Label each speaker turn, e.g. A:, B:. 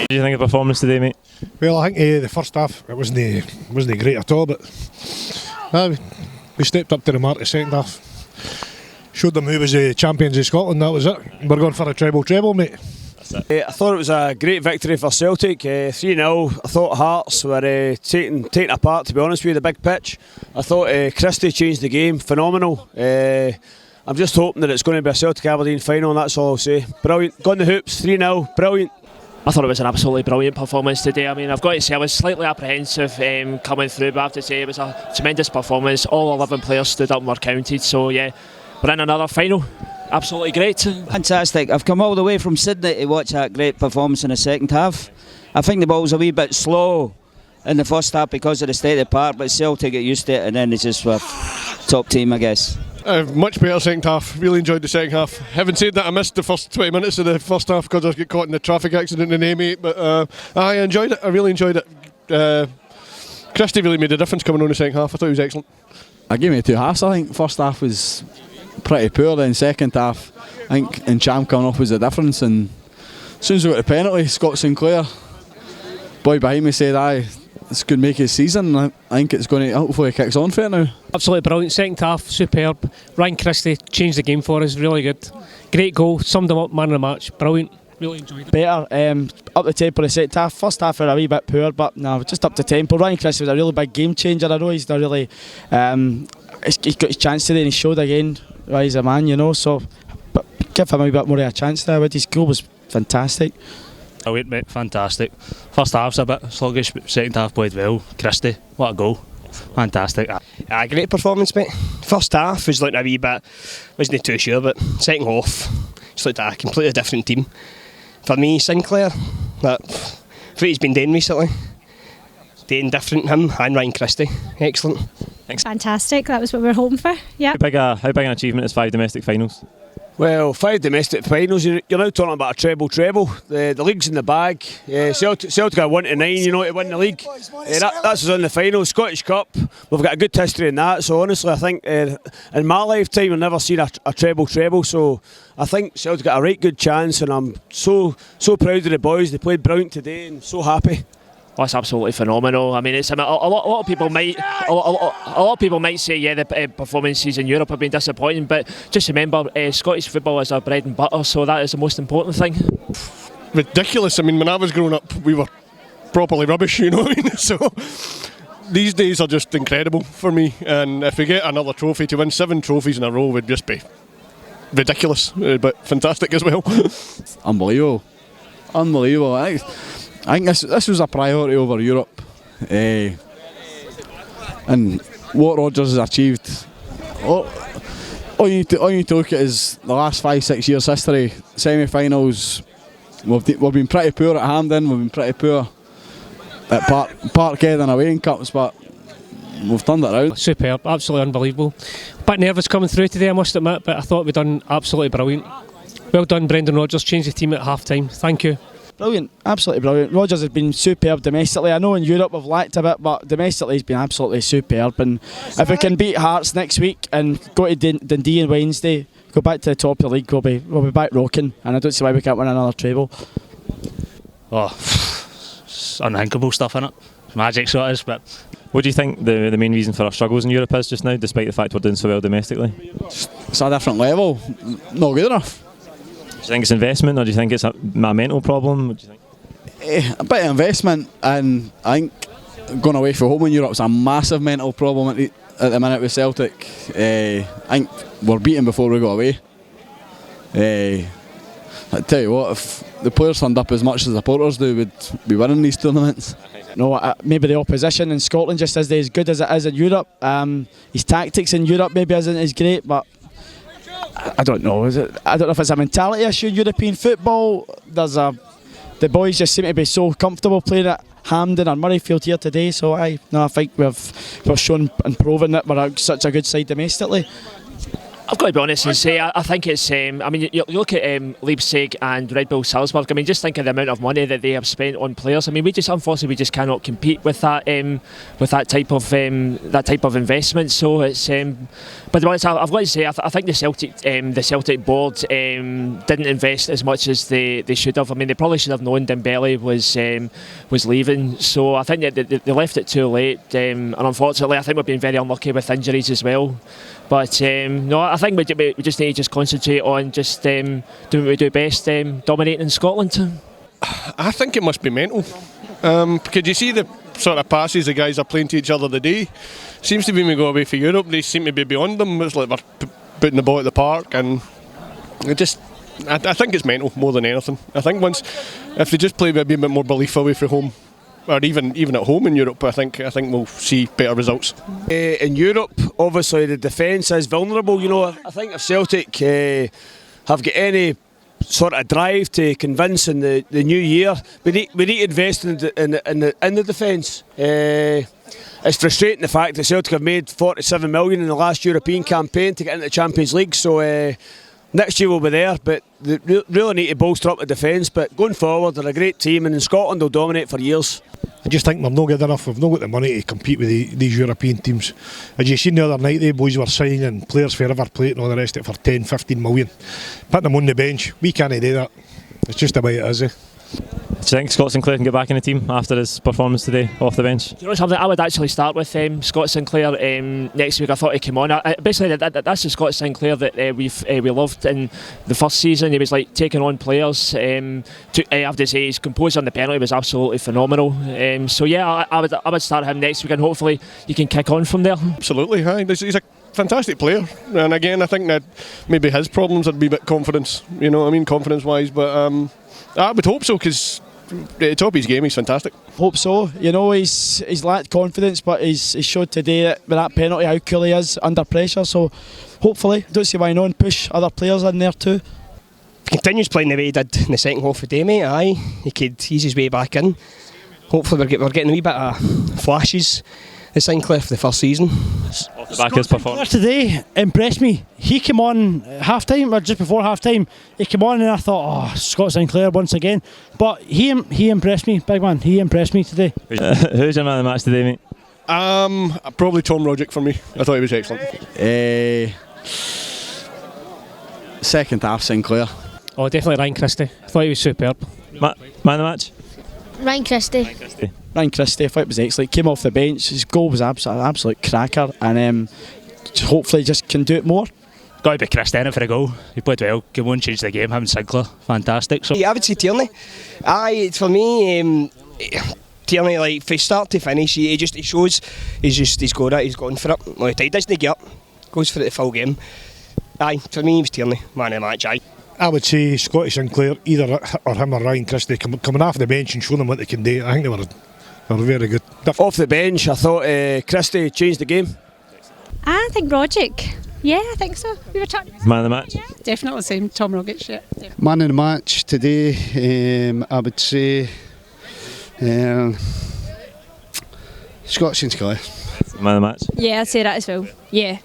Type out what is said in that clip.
A: What do you think of the performance today, mate?
B: Well, I think the first half it wasn't great at all, but we stepped up to the mark the second half. Showed them who was the champions of Scotland, that was it. We're going for a treble, mate.
C: I thought it was a great victory for Celtic, 3-0. I thought Hearts were taken apart, to be honest with you, the big pitch. I thought Christie changed the game, phenomenal. I'm just hoping that it's going to be a Celtic Aberdeen final, and that's all I'll say. Brilliant, got in the hoops, 3-0, brilliant.
D: I thought it was an absolutely brilliant performance today. I mean, I've got to say I was slightly apprehensive coming through, but I have to say it was a tremendous performance. All 11 players stood up and were counted, so yeah, we're in another final. Absolutely great.
E: Fantastic. I've come all the way from Sydney to watch that great performance in the second half. I think the ball was a wee bit slow in the first half because of the state of the park, but Celtic get used to it, and then they just were top team, I guess.
F: Much better second half. Really enjoyed the second half. Having said that, I missed the first 20 minutes of the first half because I got caught in the traffic accident in A8, but I enjoyed it. I really enjoyed it. Christie really made a difference coming on the second half. I thought he was excellent.
G: I gave me 2 halves. I think first half was pretty poor, then second half I think Encham coming off was the difference, and as soon as we got the penalty, Scott Sinclair, boy behind me, said this could make his season. I think it's going to, hopefully it kicks on for it now.
H: Absolutely brilliant, second half, superb. Ryan Christie changed the game for us, really good. Great goal, summed him up, man of the match, brilliant. Really enjoyed it.
E: Better, up the tempo of the second half. First half were a wee bit poor, but no, just up the tempo. Ryan Christie was a really big game changer. I know he's not really, he's got his chance today and he showed again why he's a man, you know, so but give him a wee bit more of a chance there. But his goal was fantastic.
I: Brilliant, mate, fantastic. First half's a bit sluggish, but second half played well. Christie, what a goal. Fantastic.
C: Great performance, mate. First half was like a wee bit, wasn't too sure, but second half, it's like a completely different team. For me, Sinclair, what he's been doing recently, doing different, him and Ryan Christie, excellent.
A: Thanks.
J: Fantastic, that was what we were hoping for, yeah.
A: How big an achievement is 5 domestic finals?
C: Well, 5 domestic finals, you're now talking about a treble. The league's in the bag. Celtic are 1-9, you know, to win the league. That's us in the final. Scottish Cup, we've got a good history in that. So honestly, I think in my lifetime I've never seen a treble. So I think Celtic got a right good chance, and I'm so proud of the boys. They played brilliant today, and so happy.
D: Oh, it's absolutely phenomenal. I mean, it's a lot of people might say, yeah, the performances in Europe have been disappointing, but just remember, Scottish football is our bread and butter, so that is the most important thing.
F: Ridiculous. I mean, when I was growing up, we were properly rubbish, you know what I mean? So these days are just incredible for me, and if we get another trophy, to win 7 trophies in a row would just be ridiculous, but fantastic as well.
G: Unbelievable. I think this was a priority over Europe, and what Rodgers has achieved. All you need to look at is the last 5-6 years' history. Semi-finals, we've been pretty poor at Hampden, we've been pretty poor at Parkhead and away in cups, but we've turned it around.
H: Superb, absolutely unbelievable. Bit nervous coming through today, I must admit, but I thought we'd done absolutely brilliant. Well done, Brendan Rodgers, changed the team at half time. Thank you.
E: Brilliant, absolutely brilliant. Rodgers has been superb domestically. I know in Europe we've lacked a bit, but domestically he's been absolutely superb. And if we can beat Hearts next week and go to Dundee on Wednesday, go back to the top of the league, we'll be back rocking. And I don't see why we can't win another treble.
I: Oh, it's unthinkable stuff, innit? It's magic, so it is. But
A: what do you think the main reason for our struggles in Europe is just now, despite the fact we're doing so well domestically?
G: It's a different level, not good enough.
A: Do you think it's investment, or do you think it's a mental problem? What do you think?
G: A bit of investment, and I think going away from home in Europe is a massive mental problem at the minute with Celtic. I think we're beaten before we go away. I tell you what, if the players turned up as much as the supporters do, we'd be winning these tournaments.
E: No, maybe the opposition in Scotland just isn't as good as it is in Europe. His tactics in Europe maybe isn't as great, but I don't know. I don't know if it's a mentality issue in European football. The boys just seem to be so comfortable playing at Hampden and Murrayfield here today. So I think we've shown and proven that we're such a good side domestically.
D: I've got to be honest and say I think it's. I mean, you look at Leipzig and Red Bull Salzburg. I mean, just think of the amount of money that they have spent on players. I mean, unfortunately we just cannot compete with that type of investment. So it's. But to be honest, I've got to say I think the Celtic board didn't invest as much as they should have. I mean, they probably should have known Dembele was leaving. So I think that they left it too late. And unfortunately, I think we've been very unlucky with injuries as well. But no, I think we just need to just concentrate on just doing what we do best, dominating in Scotland.
F: I think it must be mental. Because you see the sort of passes the guys are playing to each other today. Seems to be when we go away for Europe, they seem to be beyond them. It's like they're putting the ball at the park, and it just. I think it's mental more than anything. I think if they just play with a bit more belief away from home, or even at home in Europe, I think we'll see better results.
C: In Europe, obviously the defence is vulnerable. You know, I think if Celtic have got any sort of drive to convince in the new year, we need to invest in the defence. It's frustrating the fact that Celtic have made 47 million in the last European campaign to get into the Champions League. So. Next year we'll be there, but they really need to bolster up the defence. But going forward, they're a great team, and in Scotland they'll dominate for years.
B: I just think we're not good enough. We've not got the money to compete with these European teams. As you seen the other night, the boys were signing players for River Plate and all the rest of it for 10, 15 million. Put them on the bench. We can't do that. It's just the way it is.
A: Do you think Scott Sinclair can get back in the team after his performance today off the bench?
D: Do you know something? I would actually start with Scott Sinclair next week. I thought he'd come on. Basically, that's the Scott Sinclair that we loved in the first season. He was like taking on players. I have to say, his composure on the penalty was absolutely phenomenal. So yeah, I would start him next week, and hopefully you can kick on from there.
F: Absolutely, he's a fantastic player, and again, I think that maybe his problems would be a bit confidence. You know what I mean, confidence-wise, but. I would hope so, because at the top of his game he's fantastic.
E: Hope so. You know, he's lacked confidence, but he's showed today that with that penalty how cool he is under pressure. So hopefully, don't see why not, and push other players in there too.
K: If he continues playing the way he did in the second half of the day, mate, he could ease his way back in. Hopefully we're getting a wee bit of flashes of Sinclair for the first season.
A: Off the back of his performance
L: today impressed me. He came on half time, or just before half time. He came on and I thought, Scott Sinclair once again. But he impressed me, big man. He impressed me today.
A: Who's your man of the match today, mate?
F: Probably Tom Roderick for me. I thought he was excellent.
G: Second half, Sinclair.
H: Oh, definitely Ryan Christie. I thought he was superb.
A: Man of the match?
J: Ryan Christie.
E: Ryan Christie, I thought it was excellent. Came off the bench, his goal was an absolute cracker, and hopefully just can do it more.
I: Got to be Christie in it for a goal. He played well. Came on, changed the game. Him and Sinclair, fantastic. So
K: I would say Tierney. For me, Tierney, like from start to finish, he shows he's got it. He's gone for it. Like, he doesn't get up, goes for it the full game. For me, he was Tierney, man of the match.
B: I would say Scotty Sinclair, either or him or Ryan Christie, coming off the bench and showing them what they can do. I think they were very good.
C: Off the bench, I thought Christie changed the game.
J: I think Roderick. Yeah, I think so. We were talking.
A: Man of the match?
J: Yeah, definitely the same. Tom Rogic, yeah.
M: Man of the match today, I would say Scott Sinclair.
A: Man of the match?
J: Yeah, I'd say that as well. Yeah.